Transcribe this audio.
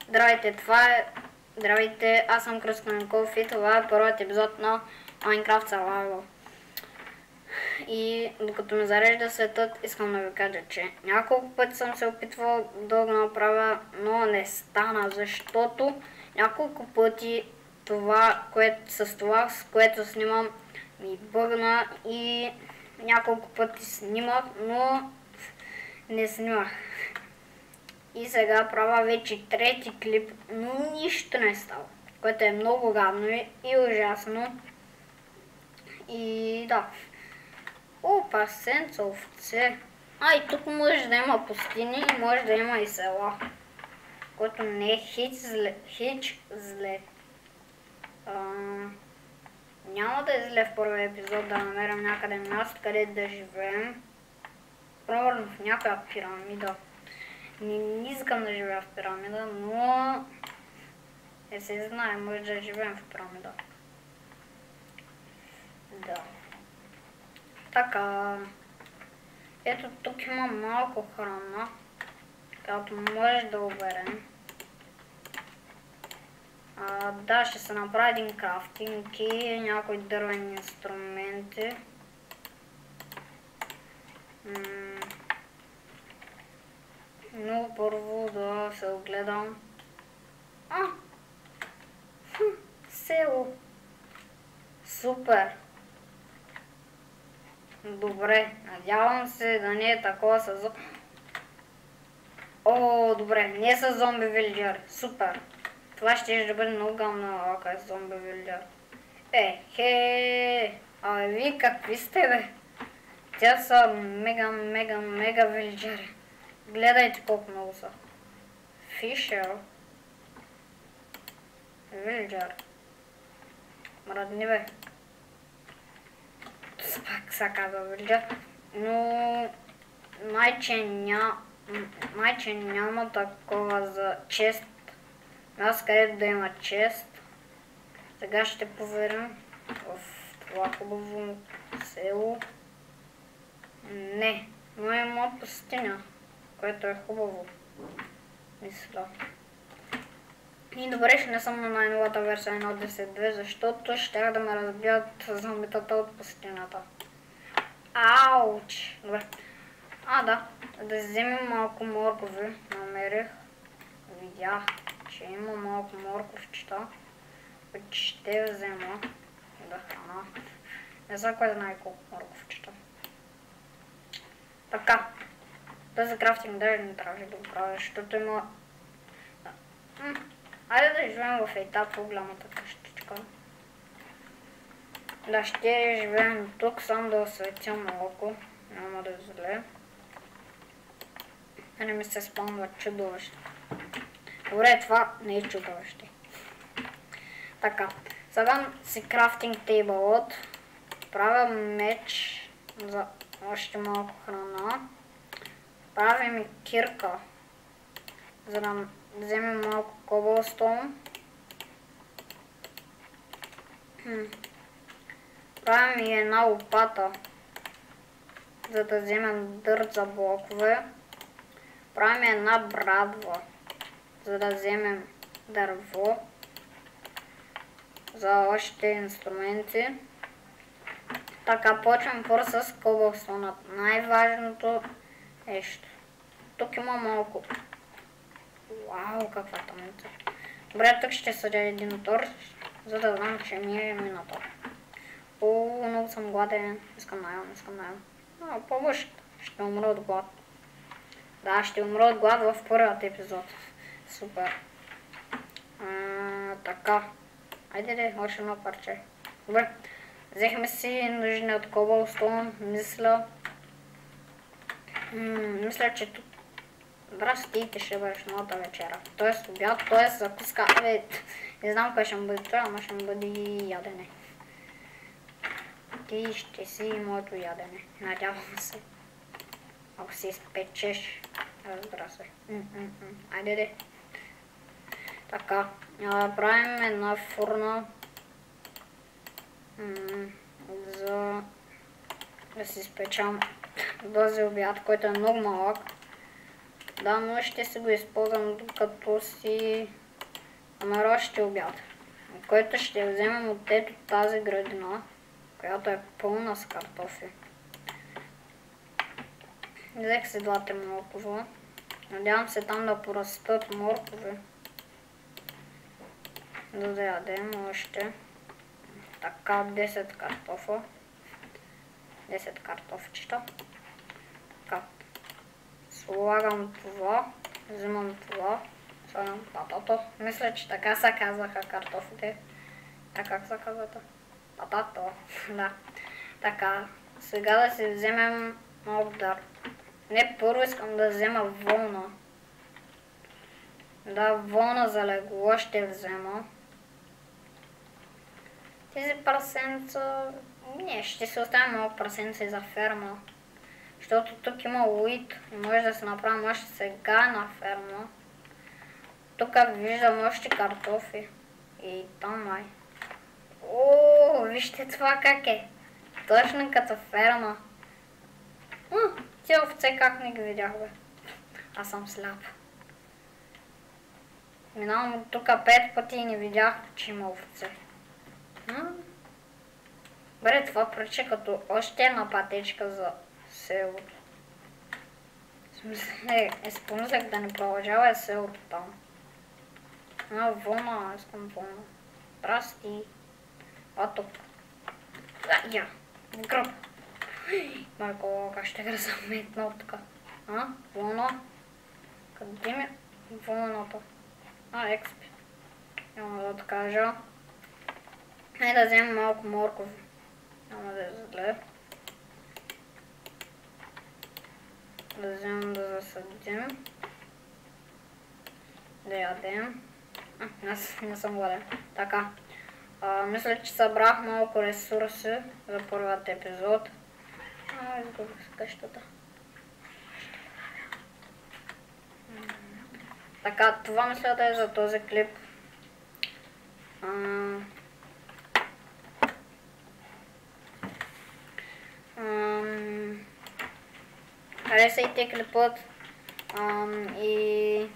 Здравейте, Здравейте, аз съм Кръстко Николов и това е първият епизод на Minecraft Survival. И докато ме зарежда светът, искам да ви кажа, че няколко пъти съм се опитвал да го направя, но не стана, защото няколко пъти с това, с което снимам, ми бъгна и няколко пъти снимах, но не снимах. И сега правя вече трети клип, но нищо не става, което е много гадно и ужасно. И да. Опа, сенца овце. И тук може да има пустини и може да има и села, което не е хич зле. Няма да е зле в първия епизод да намерим някъде място, където да живеем. Примерно в някаква пирамида. Не искам да живея в пирамида, но не се знае, може да живеем в пирамида. Да. Така. Ето тук има малко храна, която може да оберем. Да, ще се направи един крафтинг и някои дървени инструменти. Но първо да се огледам. Село. Супер. Добре, надявам се да не е такова с зомби. Добре, не с зомби вилджери. Супер. Това ще бъде много гамно, ако е зомби вилджер. Вие какви сте, бе? Тя са мега вилджери. Гледайте колко много са. Фишер. Вилджер. Мръдни, бе. Пак са казва вилджер. Но майче няма такова за чест. Аз където да има чест. Сега ще проверим в това хубаво село. Не, но има пустиня, което е хубаво. Мисля. И добре, ще не съм на най-новата версия 1.10.2, защото ще да ме разбият зомбитата от пустинята. Ауч! Добре. Да вземем малко моркови. Намерих. Видях, че има малко морковчета, които ще взема да храна. Не знам кой знае колко морковчета. Така. Този крафтинг даже не трябваше да го правя, защото има... Айде да живеем в етап в голямата къщичка. Да, ще живеем тук, само да осветя малко. Няма да е зле. Не ми се спомнят чудовище. Добре, това не е чудовище. Така, сега си крафтинг тейбълът. Правя меч за още малко храна. Правим и кирка, за да вземем малко кобълстоун. Правим и една лопата, за да вземем дърт за блокове. Правим една брадва, за да вземем дърво за още инструменти. Така, почвам първо с кобълстонът. Най-важното нещо. Тук има малко. Вау, каква тъмница. Добре, тук ще съдя един торч, за да знам, че ми е минато. Много съм гладен. Искам да ям. По-бъщо ще умра от глад. Да, ще умра от глад в първият епизод. Супер. Така. Айде, още едно парче. Добре. Взехме си нужни от кобълстоун. Мисля, че тук стиите ще бъдеш новата вечера. Тоест обяд, тоест закуска. Не знам кой ще му бъде това, ама ще му бъде ядене. Ти ще си моето ядене. Надявам се. Ако си изпечеш, разбира се. Айде. Така, правим една фурна за да си изпечам този обяд, който е много малък. Да, но ще си го използвам докато си намерощи обяд. Който ще вземем от ето тази градина, която е пълна с картофи. Взех си двата моркова. Надявам се там да порастат моркови. Да ядем още. Така, 10 картофа. 10 картофчета. Така. Слагам това. Взимам това. Слагам патато. Мисля, че така се казваха картофите. А как се казвате? Патато. Да. Така. Сега да си вземем малко дар. Не, първо искам да взема вълна. Да, вълна за легло ще взема. Тези прасенца... Не, ще се оставим малко прасенца и за ферма. Защото тук има уит и може да се направим още сега на ферма. Тук виждам още картофи. И там май. О, вижте това как е. Точно като ферма. Ти овце как не ги видях, бе? Аз съм сляп. Минавам от тук 5 пъти и не видях, че има овце. Бре, това прилича като още една пътечка за селото. В смисъл, спомислях да не продължава селото там. Вълна, искам вълна. Здрасти. А тук. Я, в гръб. Майко, как ще гра заметнал така. Вълна. Къде ми е вълната? Експи. Няма да откажа. Хайде да вземем малко моркови. Няма да е зле. Да вземем да засадим. Да ядем. Аз не съм гладен. Така. Мисля, че събрах малко ресурси за първият епизод. Изгубих къщата. Така, това мисля да е за този клип. Харесайте клипът и